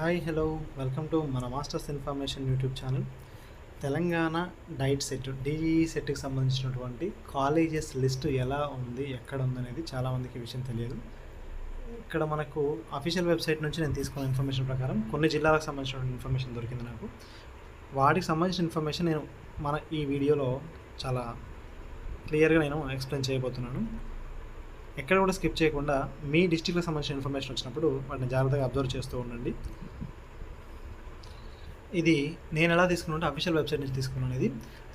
Hi hello welcome to మన masters information YouTube channel. Telangana diet set DE సెట్కి సంబంధించినటువంటి colleges list ఎలా ఉంది, ఎక్కడ ఉందనేది చాలామందికి విషయం తెలియదు. ఇక్కడ మనకు అఫీషియల్ వెబ్సైట్ నుంచి నేను తీసుకున్న ఇన్ఫర్మేషన్ ప్రకారం కొన్ని జిల్లాలకు సంబంధించిన ఇన్ఫర్మేషన్ దొరికింది నాకు. వాటికి సంబంధించిన ఇన్ఫర్మేషన్ నేను ఈ వీడియోలో చాలా క్లియర్గా నేను ఎక్స్ప్లెయిన్ చేయబోతున్నాను. ఎక్కడ కూడా స్కిప్ చేయకుండా మీ డిస్ట్రిక్ట్కి సంబంధించిన ఇన్ఫర్మేషన్ వచ్చినప్పుడు వాటిని జాగ్రత్తగా అబ్జర్వ్ చేస్తూ ఉండండి. ఇది నేను ఎలా తీసుకున్నానంటే అఫీషియల్ వెబ్సైట్ నుంచి తీసుకున్నాను. ఇది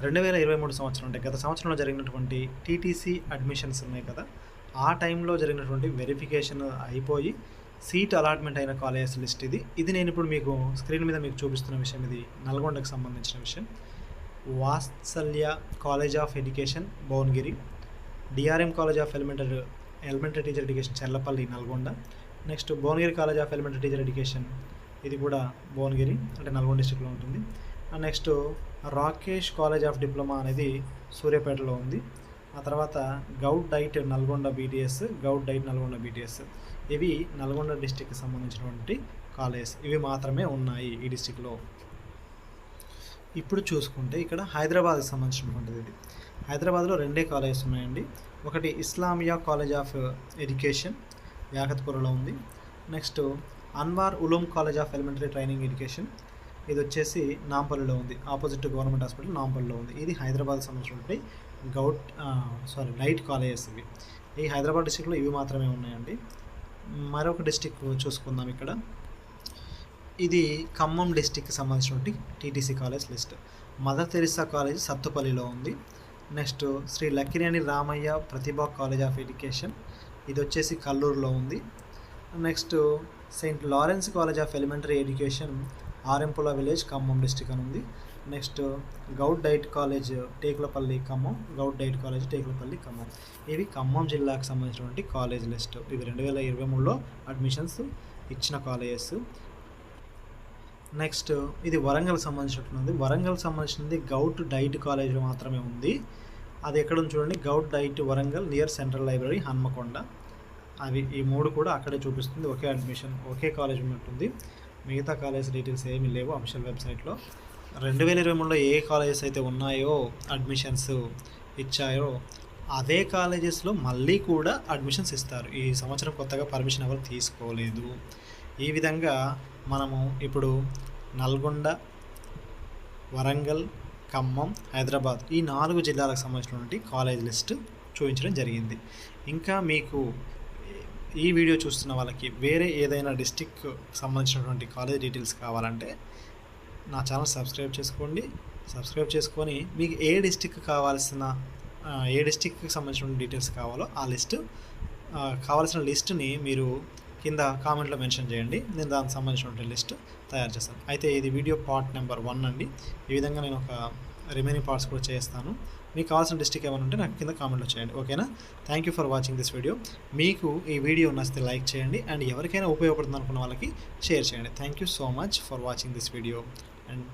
2023 సంవత్సరం, అంటే గత సంవత్సరంలో జరిగినటువంటి టీటీసీ అడ్మిషన్స్ ఉన్నాయి కదా, ఆ టైంలో జరిగినటువంటి వెరిఫికేషన్ అయిపోయి సీట్ అలాట్మెంట్ అయిన కాలేజెస్ లిస్ట్ ఇది నేను ఇప్పుడు మీకు స్క్రీన్ మీద మీకు చూపిస్తున్న విషయం. ఇది నల్గొండకు సంబంధించిన విషయం. Vatsalya college of education Bhuvanagiri, DRM college of elementary teacher education Cherlapalli Nalgonda, next Bhuvanagiri college of elementary teacher education, ఇది కూడా భువనగిరి అంటే నల్గొండ డిస్ట్రిక్ట్లో ఉంటుంది. Next Rakesh college of diploma అనేది సూర్యాపేటలో ఉంది. ఆ తర్వాత Goud DIET Nalgonda BTS, Goud DIET Nalgonda BTS, ఇవి నల్గొండ డిస్ట్రిక్ట్కి సంబంధించినటువంటి కాలేజెస్. ఇవి మాత్రమే ఉన్నాయి ఈ డిస్ట్రిక్ట్లో. ఇప్పుడు చూసుకుంటే ఇక్కడ హైదరాబాద్కి సంబంధించినటువంటిది. ఇది హైదరాబాద్లో రెండే కాలేజెస్ ఉన్నాయండి. ఒకటి ఇస్లామియా కాలేజ్ ఆఫ్ ఎడ్యుకేషన్ యాకత్పురలో ఉంది. Next Anwar Uloom college of elementary training education, ఇది వచ్చేసి నాంపల్లిలో ఉంది, ఆపోజిట్ గవర్నమెంట్ హాస్పిటల్ నాంపల్లిలో ఉంది. ఇది హైదరాబాద్ సంబంధించినటువంటి డైట్ కాలేజెస్ ఇవి. ఈ హైదరాబాద్ డిస్ట్రిక్ట్లో ఇవి మాత్రమే ఉన్నాయండి. మరొక డిస్ట్రిక్ట్ చూసుకుందాం. ఇక్కడ ఇది ఖమ్మం డిస్ట్రిక్ట్కి సంబంధించినటువంటి TTC college list. Mother Teresa college సత్తుపల్లిలో ఉంది. Next Shri Lakkineni Ramaiah Pratibha college of education, ఇది వచ్చేసి కల్లూరులో ఉంది. Next saint Lawrence college of elementary education Arempula village Khammam district అని ఉంది. Next Goud DIET college Tekulapalli Khammam, Goud DIET college Tekulapalli Khammam. ఇవి ఖమ్మం జిల్లాకు సంబంధించినటువంటి కాలేజ్ లిస్ట్. ఇవి 2023లో అడ్మిషన్స్ ఇచ్చిన కాలేజెస్. నెక్స్ట్ ఇది వరంగల్ సంబంధించినటువంటి. వరంగల్ సంబంధించినది గౌట్ డైట్ కాలేజ్ మాత్రమే ఉంది. అది ఎక్కడ ఉంది చూడండి, govt DIET Warangal near central library Hanamkonda. అవి ఈ మూడు కూడా అక్కడే చూపిస్తుంది. ఒకే అడ్మిషన్, ఒకే కాలేజ్ ఉన్నట్టుంది. మిగతా కాలేజ్ డీటెయిల్స్ ఏమీ లేవు అఫీషియల్ వెబ్సైట్లో. 2023లో ఏ కాలేజెస్ అయితే ఉన్నాయో అడ్మిషన్స్ ఇచ్చాయో అదే కాలేజెస్లో మళ్ళీ కూడా అడ్మిషన్స్ ఇస్తారు. ఈ సంవత్సరం కొత్తగా పర్మిషన్ ఎవరు తీసుకోలేదు. ఈ విధంగా మనము ఇప్పుడు నల్గొండ, వరంగల్, ఖమ్మం, హైదరాబాద్ ఈ 4 జిల్లాలకు సంబంధించినటువంటి కాలేజ్ లిస్ట్ చూపించడం జరిగింది. ఇంకా మీకు ఈ వీడియో చూస్తున్న వాళ్ళకి వేరే ఏదైనా డిస్టిక్ సంబంధించినటువంటి కాలేజ్ డీటెయిల్స్ కావాలంటే నా ఛానల్ సబ్స్క్రైబ్ చేసుకోండి. సబ్స్క్రైబ్ చేసుకొని మీకు ఏ డిస్టిక్కి సంబంధించిన డీటెయిల్స్ కావాలో ఆ కావాల్సిన లిస్టుని మీరు కింద కామెంట్లో మెన్షన్ చేయండి. నేను దానికి సంబంధించిన లిస్ట్ తయారు చేస్తాను. అయితే ఇది వీడియో పార్ట్ నెంబర్ 1 అండి. ఈ విధంగా నేను ఒక రిమైనింగ్ పార్ట్స్ కూడా చేస్తాను. మీకు కావాల్సిన డిస్ట్రిక్ట్ ఏమైనా ఉంటే నాకు కింద కామెంట్లో చేయండి, ఓకేనా? Thank you for watching this video. మీకు ఈ వీడియో నచ్చితే లైక్ చేయండి అండ్ ఎవరికైనా ఉపయోగపడుతుంది అనుకున్న వాళ్ళకి షేర్ చేయండి. Thank you so much for watching this video and